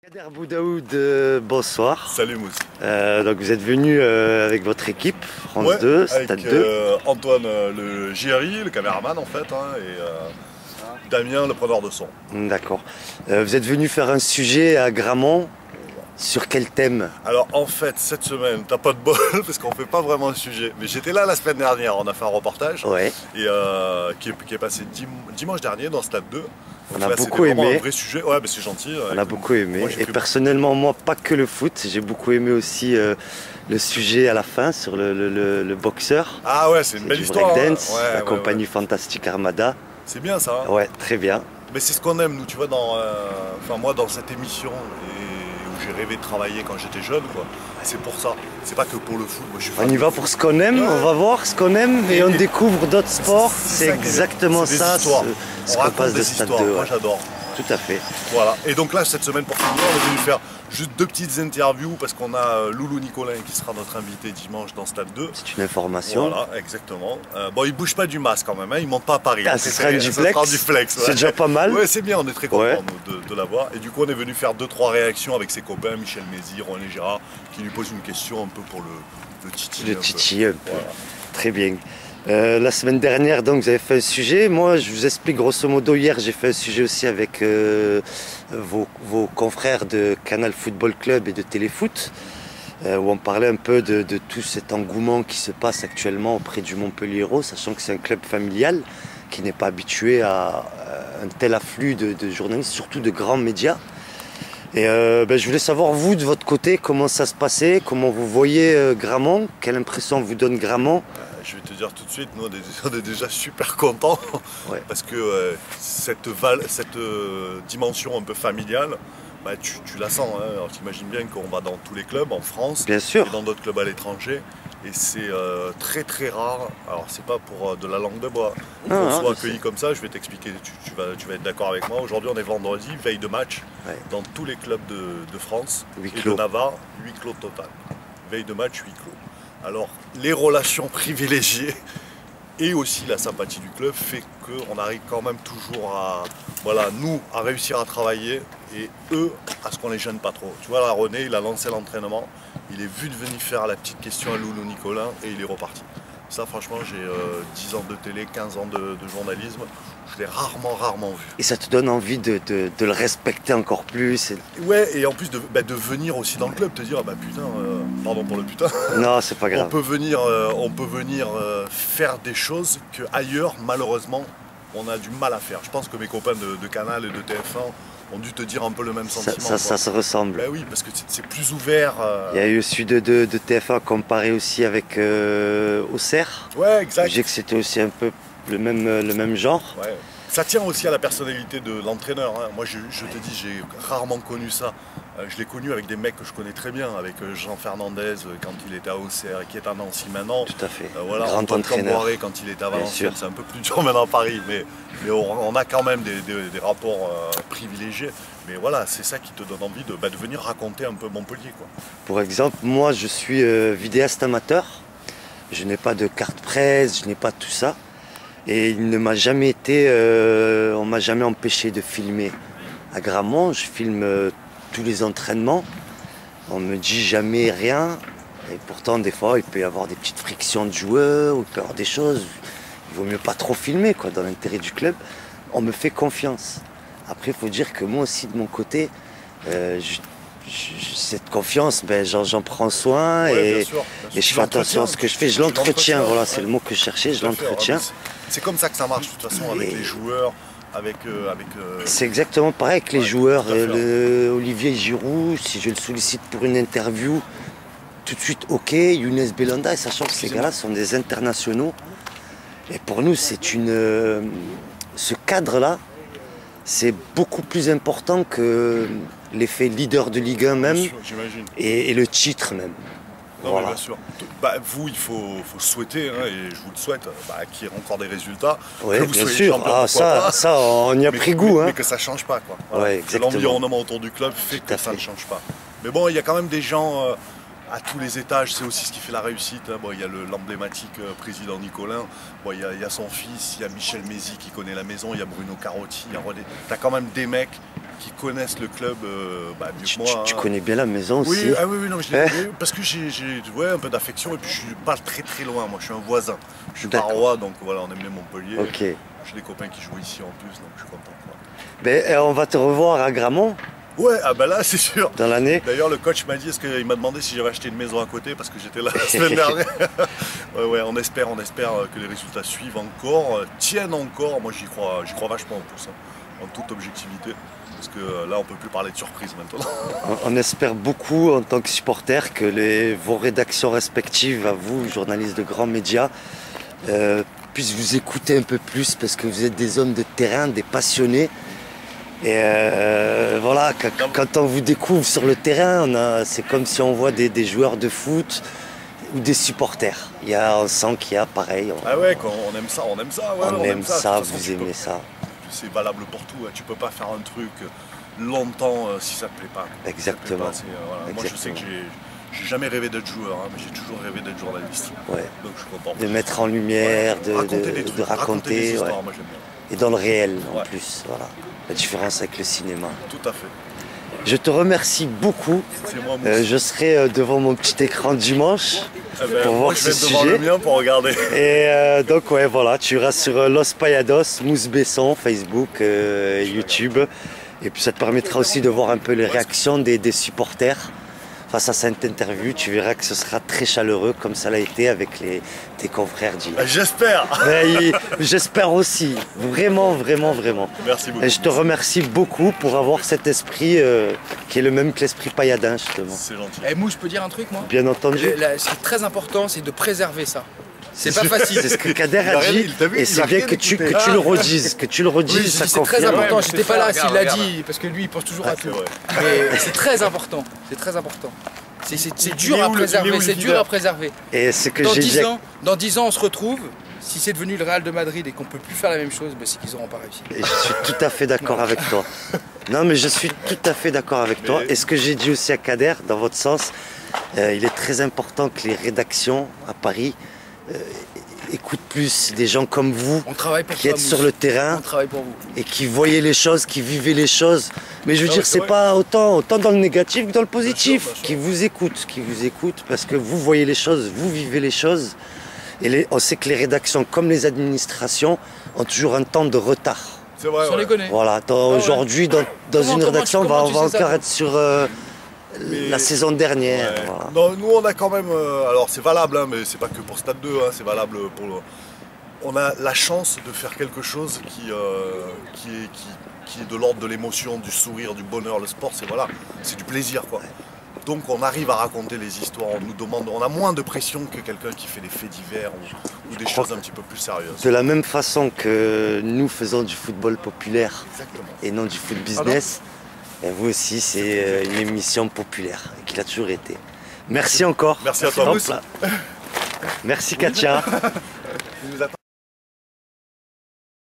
Kader Boudaoud, bonsoir. Salut Mousse. Donc vous êtes venu avec votre équipe, France Ouais, 2, avec Stade 2. Antoine le JRI, le caméraman en fait, hein, et Damien le preneur de son. D'accord. Vous êtes venu faire un sujet à Gramont. Sur quel thème? Alors en fait, cette semaine, t'as pas de bol parce qu'on fait pas vraiment un sujet. Mais j'étais là la semaine dernière, on a fait un reportage Ouais. et, qui est passé dimanche dernier dans Stade 2. On Donc a là, beaucoup c'était vraiment aimé. un vrai sujet. Ouais, bah, c'est gentil. On a beaucoup aimé. Moi, j'ai Et fait- personnellement, moi, pas que le foot, j'ai beaucoup aimé aussi le sujet à la fin sur le boxeur. Ah ouais, c'est une C'est belle du histoire. breakdance, Hein. la Ouais, compagnie ouais. Fantastique Armada. C'est bien ça. Hein. Ouais, très bien. Mais c'est ce qu'on aime, nous, tu vois, enfin, moi, dans cette émission, et où j'ai rêvé de travailler quand j'étais jeune, quoi. C'est pour ça. C'est pas que pour le foot. Moi, je suis fan On y de va foot. pour ce qu'on aime, Ouais. on va voir ce qu'on aime et on découvre d'autres sports. C'est C'est ça qui est bien. exactement C'est des ça, histoires. ce On qu'on raconte passe de des Stade histoires. 2. Moi, Ouais. j'adore. Tout à fait. Voilà. Et donc là, cette semaine, pour finir, on est venu faire juste 2 petites interviews parce qu'on a Loulou Nicolin qui sera notre invité dimanche dans Stade 2. C'est une information. Voilà, exactement. Bon, il bouge pas du masque quand même, hein, il monte pas à Paris. Ah, ce sera un Ça duplex. sera un duplex, ouais. C'est déjà pas mal. Ouais, c'est bien, on est très contents Ouais. nous, de l'avoir. Et du coup, on est venu faire 2-3 réactions avec ses copains, Michel Mézy, René Gérard, qui lui posent une question un peu pour le titi. Le un peu. titi un peu. Voilà. Très bien. La semaine dernière, donc, vous avez fait un sujet. Moi, je vous explique grosso modo. Hier, j'ai fait un sujet aussi avec vos confrères de Canal Football Club et de Téléfoot, où on parlait un peu de tout cet engouement qui se passe actuellement auprès du Montpellier Hérault, sachant que c'est un club familial qui n'est pas habitué à un tel afflux de journalistes, surtout de grands médias. Et je voulais savoir, vous, de votre côté, comment ça se passait, comment vous voyez Gramont, quelle impression vous donne Gramont. Je vais te dire tout de suite, nous on est déjà super contents Ouais. parce que cette dimension un peu familiale, bah, tu la sens. Hein. Alors t'imagines bien qu'on va dans tous les clubs en France Bien sûr. et dans d'autres clubs à l'étranger. Et c'est très très rare. Alors c'est pas pour de la langue de bois. Non, On non, soit je accueillis comme ça, je vais t'expliquer, tu vas être d'accord avec moi. Aujourd'hui on est vendredi, veille de match, Ouais. dans tous les clubs de France Huis et de clos. Navarre, huis clos total. Veille de match, huis clos. Alors les relations privilégiées et aussi la sympathie du club fait qu'on arrive quand même toujours à, voilà, nous, à réussir à travailler et eux, à ce qu'on les gêne pas trop. Tu vois là, René, il a lancé l'entraînement, il est vu de venir faire la petite question à Loulou Nicolin et il est reparti. Ça, franchement, j'ai 10 ans de télé, 15 ans de journalisme, je l'ai rarement vu. Et ça te donne envie de le respecter encore plus. Ouais, et en plus de venir aussi dans le club, te dire, ah bah putain, pardon pour le putain, Non, c'est pas on grave. peut venir, faire des choses que ailleurs, malheureusement, on a du mal à faire. Je pense que mes copains de Canal et de TF1 ont dû te dire un peu le même sentiment. Ça se ressemble. Ben oui, parce que c'est plus ouvert. Il y a eu celui de TF1 comparé aussi avec Auxerre. Ouais, exact. J'ai que c'était aussi un peu le même genre. Ouais. Ça tient aussi à la personnalité de l'entraîneur. Hein. Moi, je te dis, j'ai rarement connu ça. Je l'ai connu avec des mecs que je connais très bien, avec Jean Fernandez quand il était à Auxerre et qui est à Nancy maintenant. Tout à fait. Voilà, Grand Antoine entraîneur. Camboiré quand il était à Bien Valenciennes. sûr. C'est un peu plus dur maintenant à Paris, mais on a quand même des rapports privilégiés. Mais voilà, c'est ça qui te donne envie de venir raconter un peu Montpellier, quoi. Pour exemple, moi je suis vidéaste amateur. Je n'ai pas de carte presse, je n'ai pas tout ça. Et il ne m'a jamais été, on m'a jamais empêché de filmer. À Gramont, je filme tous les entraînements. On me dit jamais rien. Et pourtant, des fois, il peut y avoir des petites frictions de joueurs, ou il peut y avoir des choses. Il vaut mieux pas trop filmer, quoi, dans l'intérêt du club. On me fait confiance. Après, il faut dire que moi aussi, de mon côté, cette confiance, j'en prends soin Ouais, et, bien sûr. et je fais attention à ce que je fais. Je l'entretiens, voilà, c'est ouais. le mot que je cherchais, je Tout à fait. l'entretiens. C'est comme ça que ça marche, de toute façon, avec Et- les joueurs, avec C'est exactement pareil avec les Ouais, joueurs. tout à fait. Olivier Giroud, si je le sollicite pour une interview, tout de suite ok. Younes Belanda, et sachant que ces gars-là sont des internationaux. Et pour nous, ce cadre-là, c'est beaucoup plus important que l'effet leader de Ligue 1 même Bien sûr, j'imagine. et le titre même. Non, Voilà. mais bien sûr. Vous, il faut souhaiter, hein, et je vous le souhaite, qu'il y ait encore des résultats. Oui, que vous bien soyez sûr. champion, Ah, pourquoi pas. ça, on y a pris goût. Hein. Mais que ça ne change pas, quoi. Ouais, Que exactement. l'environnement autour du club fait Tout à que ça fait. ne change pas. Mais bon, il y a quand même des gens à tous les étages, c'est aussi ce qui fait la réussite. Hein. Bon, il y a l'emblématique président Nicolin, bon, il y a son fils, il y a Michel Mézy qui connaît la maison, il y a Bruno Carotti, il y a René. Tu as quand même des mecs qui connaissent le club mieux que moi. Tu connais bien la maison aussi. Oui, oui, non, parce que j'ai un peu d'affection et puis je suis pas très loin, moi je suis un voisin. Je suis parois, donc voilà, on aime bien Montpellier. Okay. J'ai des copains qui jouent ici en plus, donc je suis content. Ben, on va te revoir à Gramont. Ouais, ah bah là c'est sûr. Dans l'année. D'ailleurs le coach m'a dit, il m'a demandé si j'avais acheté une maison à côté parce que j'étais là la semaine dernière. ouais, on espère que les résultats suivent encore, tiennent encore. Moi j'y crois vachement en plus, en toute objectivité. Parce que là on peut plus parler de surprise maintenant. On espère beaucoup en tant que supporter que vos rédactions respectives, à vous, journalistes de grands médias, puissent vous écouter un peu plus parce que vous êtes des hommes de terrain, des passionnés. Et voilà, quand on vous découvre sur le terrain, c'est comme si on voit des joueurs de foot ou des supporters. On sent qu'il y a pareil. Ah ouais, on aime ça. Ouais, on aime ça, vous aimez ça. C'est valable pour tout. Tu peux pas faire un truc longtemps si ça te plaît pas. Exactement. Voilà. Moi je sais que j'ai jamais rêvé d'être joueur, mais j'ai toujours rêvé d'être journaliste. Ouais. Donc je suis content. De mettre en lumière, de raconter des histoires, moi j'aime bien. Et dans le réel en plus, voilà. La différence avec le cinéma. Tout à fait. Je te remercie beaucoup. C'est moi, je serai devant mon petit écran dimanche pour voir ce sujet. Je vais devant le mien pour regarder. Et donc ouais, voilà, tu iras sur Los Payados, Mousse Besson, Facebook, YouTube. Et puis ça te permettra aussi de voir un peu les réactions des supporters face à cette interview. Tu verras que ce sera très chaleureux comme ça l'a été avec tes confrères d'hier. J'espère. J'espère aussi, vraiment. Merci beaucoup. Et je te remercie beaucoup pour avoir cet esprit qui est le même que l'esprit pailladin justement. C'est gentil. Mousse, je peux dire un truc moi? Bien entendu. Ce qui est très important, c'est de préserver ça. C'est pas facile. C'est ce que Kader a dit, et c'est bien que tu le redises, oui, ça c'est très important, j'étais pas là s'il l'a dit, parce que lui il pense toujours à tout. Mais c'est très important, c'est dur à préserver, Et ce que j'ai dit... Dans 10 ans on se retrouve, si c'est devenu le Real de Madrid et qu'on peut plus faire la même chose, c'est qu'ils n'auront pas réussi. Et je suis tout à fait d'accord avec toi. Non mais je suis tout à fait d'accord avec toi. Et ce que j'ai dit aussi à Kader, dans votre sens, il est très important que les rédactions à Paris écoute plus des gens comme vous qui êtes sur le terrain et qui voyaient les choses, qui vivaient les choses. Mais je veux dire, c'est pas autant dans le négatif que dans le positif. Qui vous écoutent parce que vous voyez les choses, vous vivez les choses. Et on sait que les rédactions comme les administrations ont toujours un temps de retard. C'est vrai. On les connaît. Voilà, aujourd'hui dans une rédaction, on va encore être sur la saison dernière. Ouais. Voilà. Non, nous on a quand même, alors c'est valable, mais c'est pas que pour Stade 2, c'est valable pour on a la chance de faire quelque chose qui est de l'ordre de l'émotion, du sourire, du bonheur. Le sport, c'est du plaisir, quoi. Donc on arrive à raconter les histoires, on a moins de pression que quelqu'un qui fait des faits divers ou des choses un petit peu plus sérieuses. De la même façon que nous faisons du football populaire. Exactement. Et non du foot business, et vous aussi c'est une émission populaire, et qu'il a toujours été. Merci encore. Merci à toi. Merci Katia.